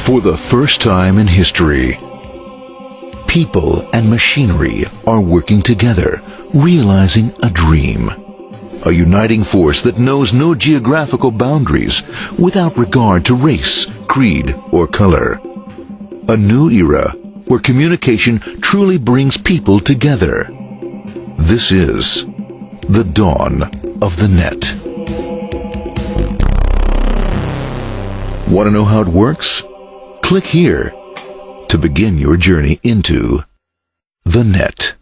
For the first time in history, people and machinery are working together, realizing a dream. A uniting force that knows no geographical boundaries without regard to race, creed, or color. A new era where communication truly brings people together. This is the dawn of the net. Want to know how it works? Click here to begin your journey into the net.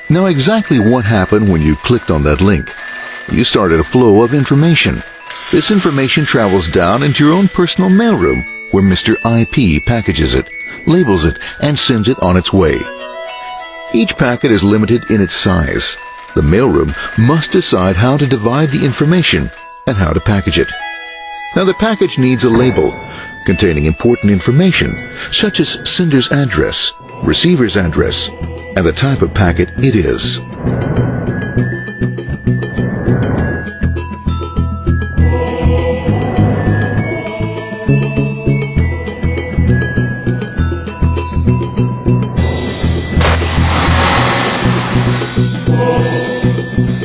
Now, exactly what happened when you clicked on that link? You started a flow of information. This information travels down into your own personal mailroom, where Mr. IP packages it, labels it, and sends it on its way. Each packet is limited in its size. The mailroom must decide how to divide the information and how to package it. Now, the package needs a label containing important information, such as sender's address, receiver's address, and the type of packet it is.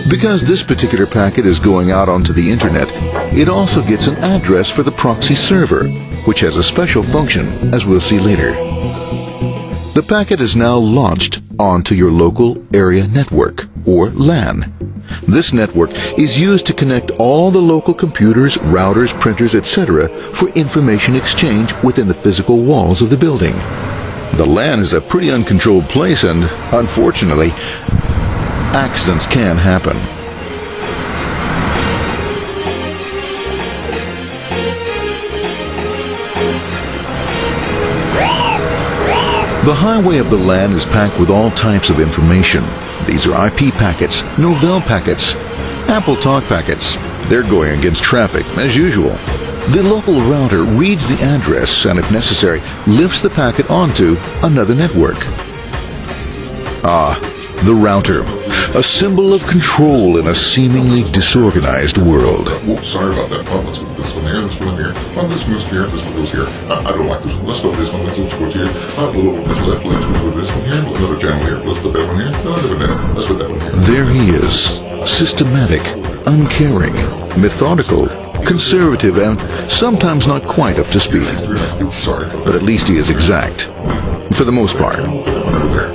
Because this particular packet is going out onto the internet, it also gets an address for the proxy server, which has a special function, as we'll see later. The packet is now launched onto your local area network, or LAN. This network is used to connect all the local computers, routers, printers, etc. for information exchange within the physical walls of the building. The LAN is a pretty uncontrolled place, and unfortunately, accidents can happen. The highway of the LAN is packed with all types of information. These are IP packets, Novell packets, Apple Talk packets. They're going against traffic, as usual. The local router reads the address and, if necessary, lifts the packet onto another network. The router, a symbol of control in a seemingly disorganized world. Whoops, sorry about that. Let's put this one there, this one here. This goes here, this one goes here. I don't like this one. Let's go with this one. Let's go here. A little bit left. Let's go with this one here. Another channel here. Let's put that one here. Let's put that one here. There he is, systematic, uncaring, methodical, conservative, and sometimes not quite up to speed. Sorry. But at least he is exact, for the most part.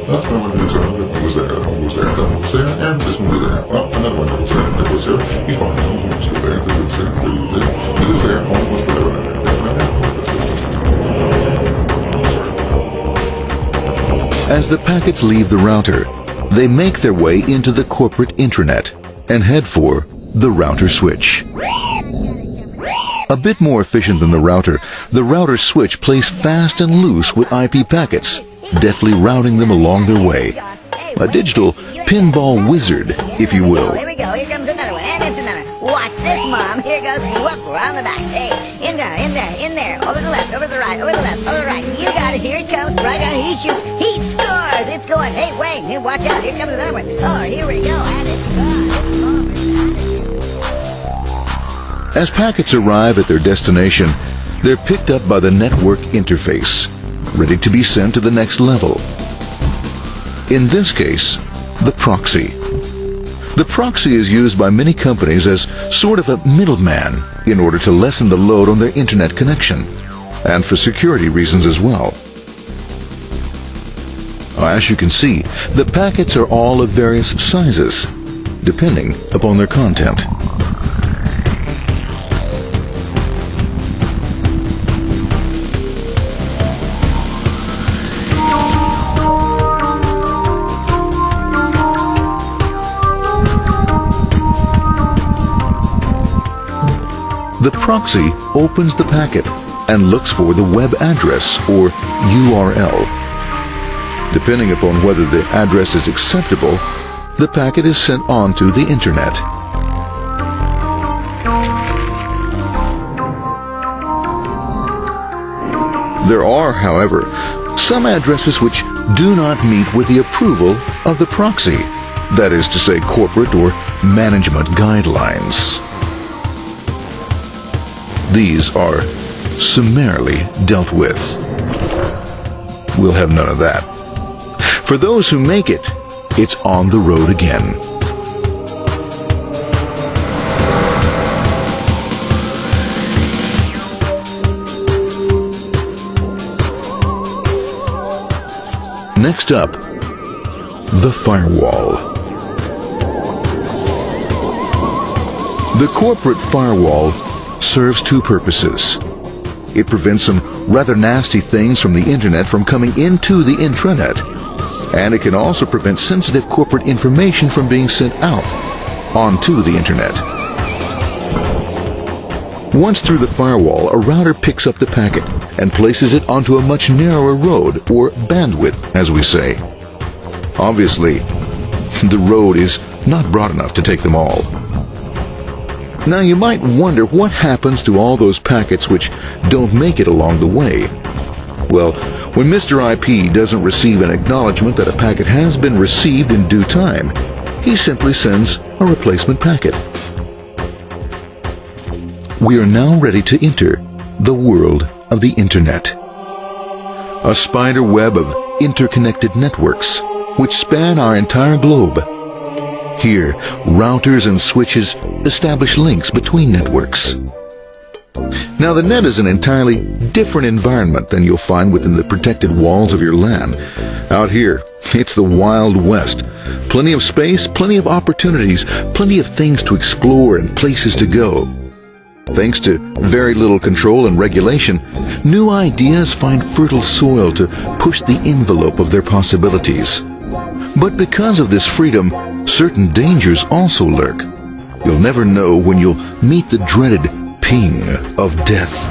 That's the one that was there. That one was there. That one was there. And this one was there. Well, another one that was there. That was there. He's fine. That one was still there. That was there. He was there. One was there. As the packets leave the router, they make their way into the corporate intranet and head for the router switch. A bit more efficient than the router switch plays fast and loose with IP packets, deftly routing them along their way. A digital pinball wizard, if you will. Here we go. Here comes another one. And it's another. Watch this, Mom. Here goes. Whoop, around the back. Hey, in there. Over the left, over the right, over the left, over the right. You got it. Here it comes. Right on. He shoots. He scores. It's going. Hey, wait. Hey, watch out. Here comes another one. Oh, here we go. And it's gone. As packets arrive at their destination, they're picked up by the network interface, ready to be sent to the next level. In this case, the proxy. The proxy is used by many companies as sort of a middleman in order to lessen the load on their internet connection, and for security reasons as well. As you can see, the packets are all of various sizes, depending upon their content. The proxy opens the packet and looks for the web address, or URL. Depending upon whether the address is acceptable, the packet is sent on to the internet. There are, however, some addresses which do not meet with the approval of the proxy, that is to say, corporate or management guidelines. these are summarily dealt with. We'll have none of that. For those who make it, it's on the road again. Next up, the firewall. The corporate firewall serves two purposes. It prevents some rather nasty things from the internet from coming into the intranet, and it can also prevent sensitive corporate information from being sent out onto the internet. Once through the firewall, a router picks up the packet and places it onto a much narrower road, or bandwidth, as we say. Obviously, the road is not broad enough to take them all. Now you might wonder what happens to all those packets which don't make it along the way. Well, when Mr. IP doesn't receive an acknowledgement that a packet has been received in due time, he simply sends a replacement packet. We are now ready to enter the world of the Internet. A spider web of interconnected networks which span our entire globe. Here, routers and switches establish links between networks. Now, the net is an entirely different environment than you'll find within the protected walls of your LAN. Out here, it's the Wild West. Plenty of space, plenty of opportunities, plenty of things to explore and places to go. Thanks to very little control and regulation, new ideas find fertile soil to push the envelope of their possibilities. But because of this freedom, certain dangers also lurk. You'll never know when you'll meet the dreaded ping of death.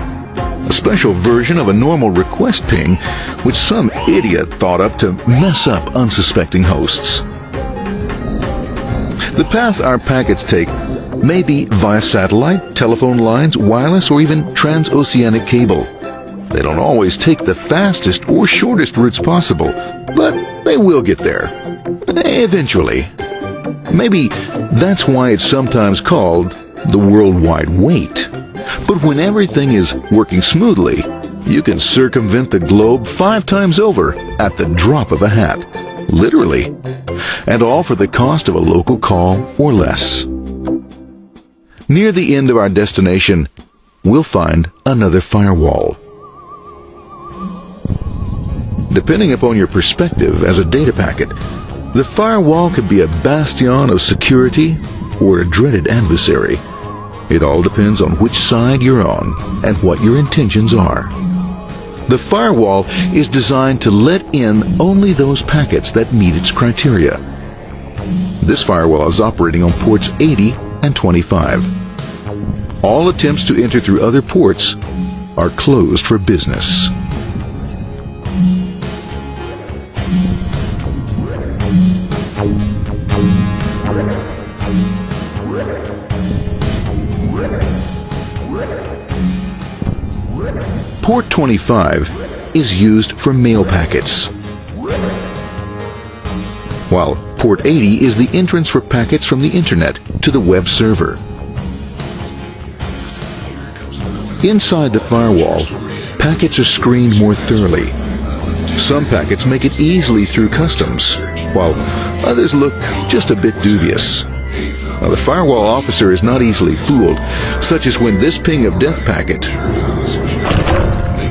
A special version of a normal request ping, which some idiot thought up to mess up unsuspecting hosts. The paths our packets take may be via satellite, telephone lines, wireless, or even transoceanic cable. They don't always take the fastest or shortest routes possible, but they will get there. Eventually. Maybe that's why it's sometimes called the worldwide wait. But when everything is working smoothly, you can circumvent the globe 5 times over at the drop of a hat. Literally. And all for the cost of a local call or less. Near the end of our destination, we'll find another firewall. Depending upon your perspective as a data packet, the firewall could be a bastion of security or a dreaded adversary. It all depends on which side you're on and what your intentions are. The firewall is designed to let in only those packets that meet its criteria. This firewall is operating on ports 80 and 25. All attempts to enter through other ports are closed for business. Port 25 is used for mail packets, while Port 80 is the entrance for packets from the Internet to the web server. Inside the firewall, packets are screened more thoroughly. Some packets make it easily through customs, while others look just a bit dubious. Now, the firewall officer is not easily fooled, such as when this ping of death packet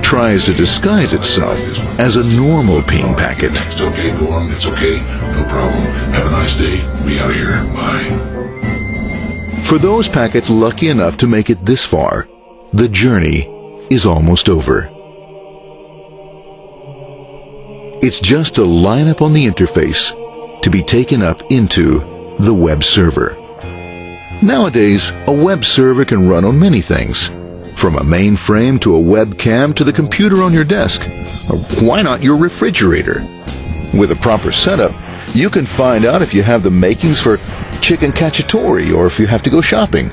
tries to disguise itself as a normal ping packet. It's okay, go on, it's okay, no problem. Have a nice day, be out of here, bye. For those packets lucky enough to make it this far, the journey is almost over. It's just a lineup on the interface to be taken up into the web server. Nowadays, a web server can run on many things, from a mainframe to a webcam to the computer on your desk, or why not your refrigerator? With a proper setup, you can find out if you have the makings for chicken cacciatore or if you have to go shopping.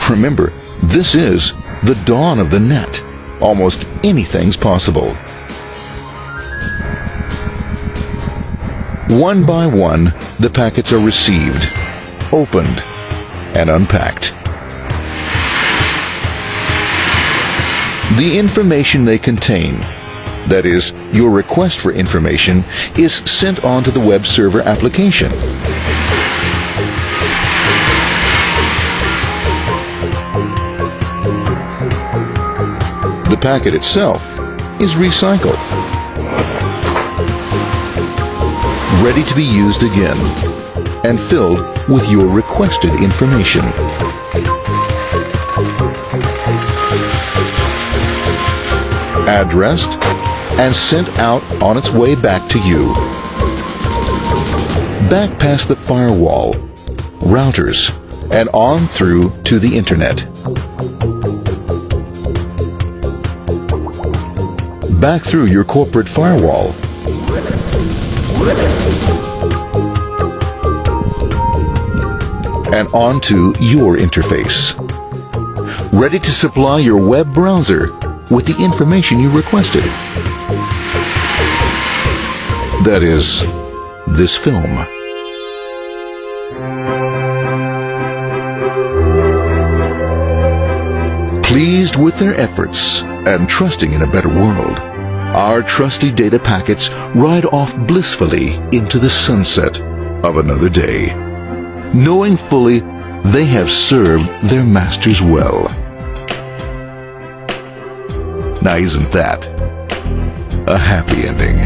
Remember, this is the dawn of the net. Almost anything's possible. One by one, the packets are received, opened, and unpacked. The information they contain, that is, your request for information, is sent on to the web server application. The packet itself is recycled, ready to be used again, and filled with your requested information. Addressed and sent out on its way back to you. Back past the firewall, routers, and on through to the internet. Back through your corporate firewall. And onto your interface. Ready to supply your web browser with the information you requested. That is, this film. Pleased with their efforts and trusting in a better world, our trusty data packets ride off blissfully into the sunset of another day, knowing fully they have served their masters well. Now, isn't that a happy ending?